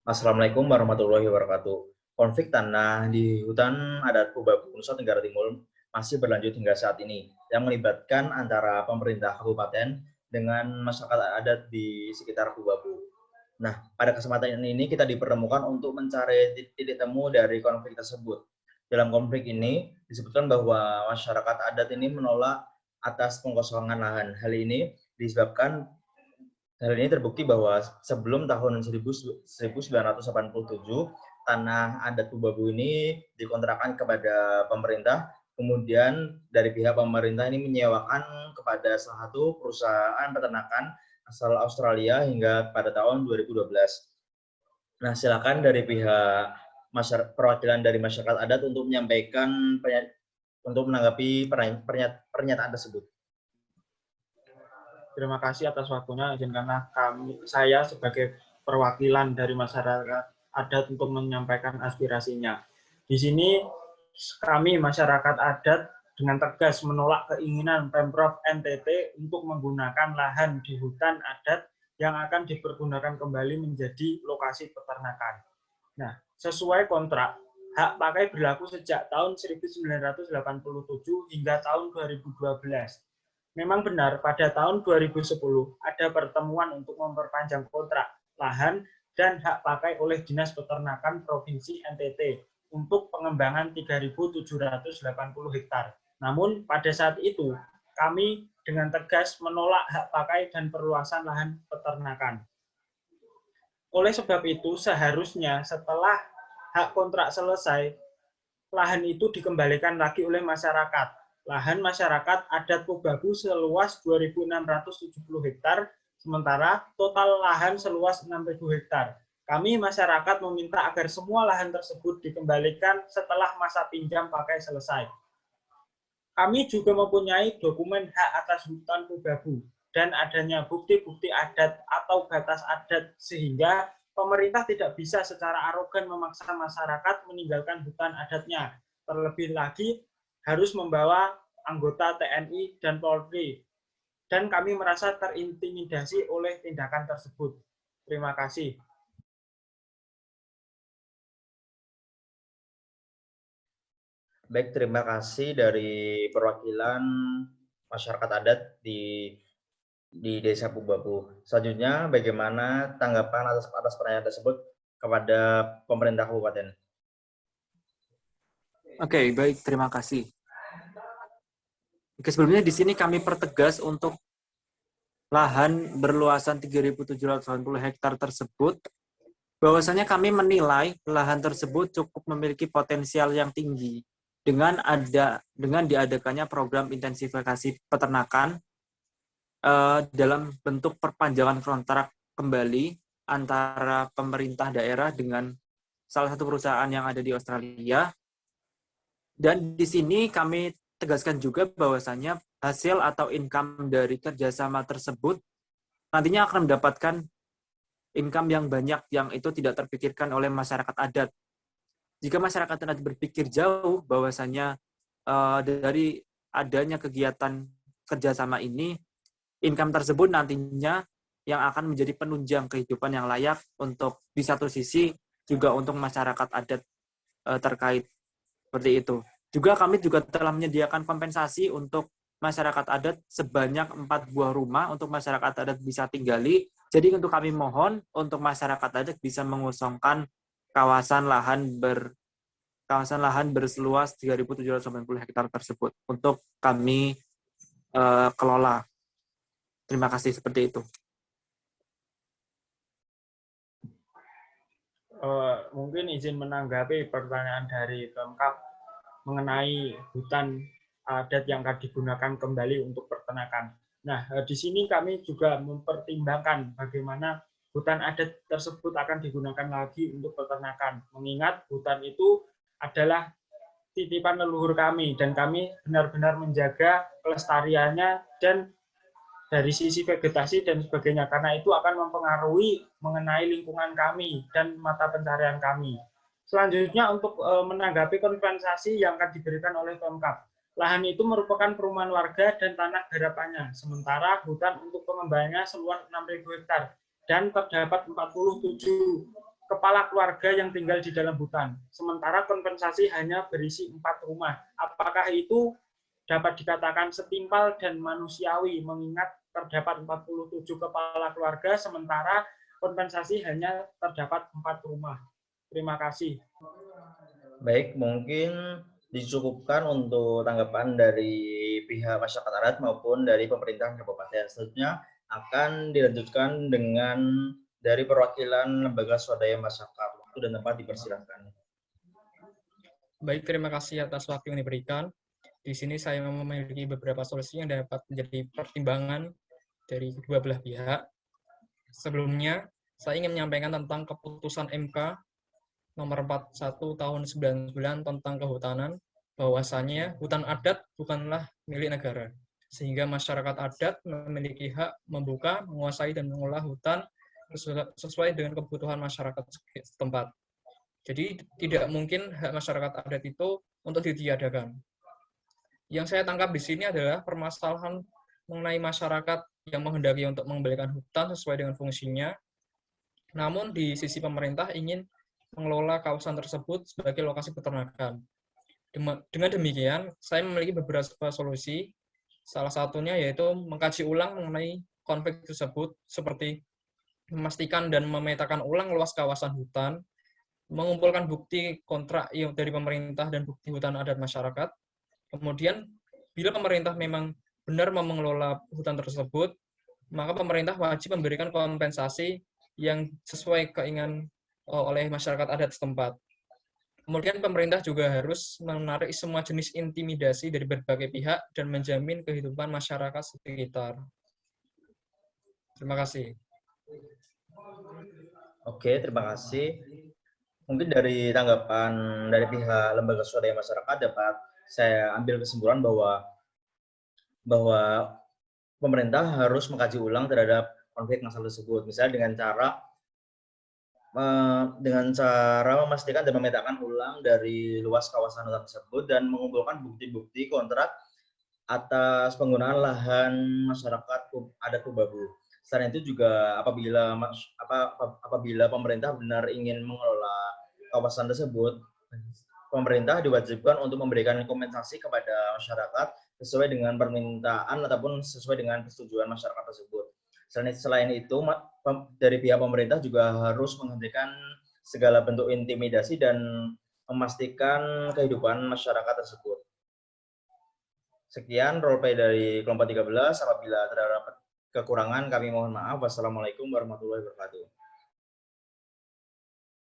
Assalamualaikum warahmatullahi wabarakatuh. Konflik tanah di hutan adat Pubabu, Nusa Tenggara Timur masih berlanjut hingga saat ini, yang melibatkan antara pemerintah kabupaten dengan masyarakat adat di sekitar Pubabu. Nah, pada kesempatan ini kita dipertemukan untuk mencari titik temu dari konflik tersebut. Dalam konflik ini disebutkan bahwa masyarakat adat ini menolak atas pengosongan lahan. Hal ini terbukti bahwa sebelum tahun 1987, tanah adat Pubabu ini dikontrakkan kepada pemerintah, kemudian dari pihak pemerintah ini menyewakan kepada salah satu perusahaan peternakan asal Australia hingga pada tahun 2012. Nah, silakan dari pihak perwakilan dari masyarakat adat untuk menyampaikan untuk menanggapi pernyataan tersebut. Terima kasih atas waktunya. Izinkanlah saya sebagai perwakilan dari masyarakat adat untuk menyampaikan aspirasinya. Di sini kami masyarakat adat dengan tegas menolak keinginan Pemprov NTT untuk menggunakan lahan di hutan adat yang akan dipergunakan kembali menjadi lokasi peternakan. Nah, sesuai kontrak, hak pakai berlaku sejak tahun 1987 hingga tahun 2012. Memang benar, pada tahun 2010 ada pertemuan untuk memperpanjang kontrak lahan dan hak pakai oleh Dinas Peternakan Provinsi NTT untuk pengembangan 3.780 hektar. Namun pada saat itu kami dengan tegas menolak hak pakai dan perluasan lahan peternakan. Oleh sebab itu seharusnya setelah hak kontrak selesai, lahan itu dikembalikan lagi oleh masyarakat. Lahan masyarakat adat Pubabu seluas 2.670 hektar, sementara total lahan seluas 6.000 hektar. Kami masyarakat meminta agar semua lahan tersebut dikembalikan setelah masa pinjam pakai selesai. Kami juga mempunyai dokumen hak atas hutan Pubabu dan adanya bukti-bukti adat atau batas adat sehingga pemerintah tidak bisa secara arogan memaksa masyarakat meninggalkan hutan adatnya. Terlebih lagi harus membawa anggota TNI dan Polri. Dan kami merasa terintimidasi oleh tindakan tersebut. Terima kasih. Baik, terima kasih dari perwakilan masyarakat adat di Desa Pubabu. Selanjutnya, bagaimana tanggapan atas pernyataan tersebut kepada pemerintah kabupaten? Oke, baik, terima kasih. Oke, sebelumnya di sini kami pertegas untuk lahan berluasan 3.780 hektar tersebut, bahwasanya kami menilai lahan tersebut cukup memiliki potensial yang tinggi dengan diadakannya program intensifikasi peternakan dalam bentuk perpanjangan kontrak kembali antara pemerintah daerah dengan salah satu perusahaan yang ada di Australia. Dan di sini kami tegaskan juga bahwasannya hasil atau income dari kerjasama tersebut nantinya akan mendapatkan income yang banyak yang itu tidak terpikirkan oleh masyarakat adat. Jika masyarakat adat berpikir jauh bahwasannya dari adanya kegiatan kerjasama ini, income tersebut nantinya yang akan menjadi penunjang kehidupan yang layak untuk di satu sisi juga untuk masyarakat adat terkait seperti itu. Juga kami juga telah menyediakan kompensasi untuk masyarakat adat sebanyak 4 buah rumah untuk masyarakat adat bisa tinggali. Jadi untuk kami mohon untuk masyarakat adat bisa mengosongkan kawasan lahan berseluas 3.780 hektar tersebut untuk kami kelola. Terima kasih, seperti itu. Mungkin izin menanggapi pertanyaan dari Pemkab mengenai hutan adat yang akan digunakan kembali untuk peternakan. Nah, di sini kami juga mempertimbangkan bagaimana hutan adat tersebut akan digunakan lagi untuk peternakan. Mengingat hutan itu adalah titipan leluhur kami dan kami benar-benar menjaga kelestariannya dan dari sisi vegetasi dan sebagainya, karena itu akan mempengaruhi mengenai lingkungan kami dan mata pencaharian kami. Selanjutnya untuk menanggapi kompensasi yang akan diberikan oleh Pemkab. Lahan itu merupakan perumahan warga dan tanah garapannya, sementara hutan untuk pengembangannya seluas 6.000 hektar dan terdapat 47 kepala keluarga yang tinggal di dalam hutan. Sementara kompensasi hanya berisi 4 rumah. Apakah itu dapat dikatakan setimpal dan manusiawi mengingat terdapat 47 kepala keluarga sementara kompensasi hanya terdapat 4 rumah? Terima kasih. Baik, mungkin dicukupkan untuk tanggapan dari pihak masyarakat adat maupun dari pemerintah kabupaten. Selanjutnya akan dilanjutkan dengan dari perwakilan lembaga swadaya masyarakat. Waktu dan tempat dipersilakan. Baik, terima kasih atas waktu yang diberikan. Di sini saya memiliki beberapa solusi yang dapat menjadi pertimbangan dari kedua belah pihak. Sebelumnya, saya ingin menyampaikan tentang keputusan MK nomor 41 tahun 99 tentang kehutanan, bahwasannya hutan adat bukanlah milik negara, sehingga masyarakat adat memiliki hak membuka, menguasai, dan mengelola hutan sesuai dengan kebutuhan masyarakat setempat. Jadi tidak mungkin hak masyarakat adat itu untuk ditiadakan. Yang saya tangkap di sini adalah permasalahan mengenai masyarakat yang menghendaki untuk mengembalikan hutan sesuai dengan fungsinya, namun di sisi pemerintah ingin mengelola kawasan tersebut sebagai lokasi peternakan. Dengan demikian, saya memiliki beberapa solusi. Salah satunya yaitu mengkaji ulang mengenai konflik tersebut, seperti memastikan dan memetakan ulang luas kawasan hutan, mengumpulkan bukti kontrak dari pemerintah dan bukti hutan adat masyarakat. Kemudian, bila pemerintah memang benar mau mengelola hutan tersebut, maka pemerintah wajib memberikan kompensasi yang sesuai keinginan oleh masyarakat adat setempat. Kemudian pemerintah juga harus menarik semua jenis intimidasi dari berbagai pihak dan menjamin kehidupan masyarakat sekitar. Terima kasih. Oke, terima kasih. Mungkin dari tanggapan dari pihak lembaga swadaya masyarakat dapat saya ambil kesimpulan bahwa pemerintah harus mengkaji ulang terhadap konflik masalah tersebut, misalnya dengan cara memastikan dan memetakan ulang dari luas kawasan hutan tersebut dan mengumpulkan bukti-bukti kontrak atas penggunaan lahan masyarakat adat Tubabu. Selain itu juga apabila pemerintah benar ingin mengelola kawasan tersebut, pemerintah diwajibkan untuk memberikan kompensasi kepada masyarakat sesuai dengan permintaan ataupun sesuai dengan persetujuan masyarakat tersebut. Selain itu, dari pihak pemerintah juga harus menghentikan segala bentuk intimidasi dan memastikan kehidupan masyarakat tersebut. Sekian roleplay dari kelompok 13. Apabila terdapat kekurangan, kami mohon maaf. Wassalamualaikum warahmatullahi wabarakatuh.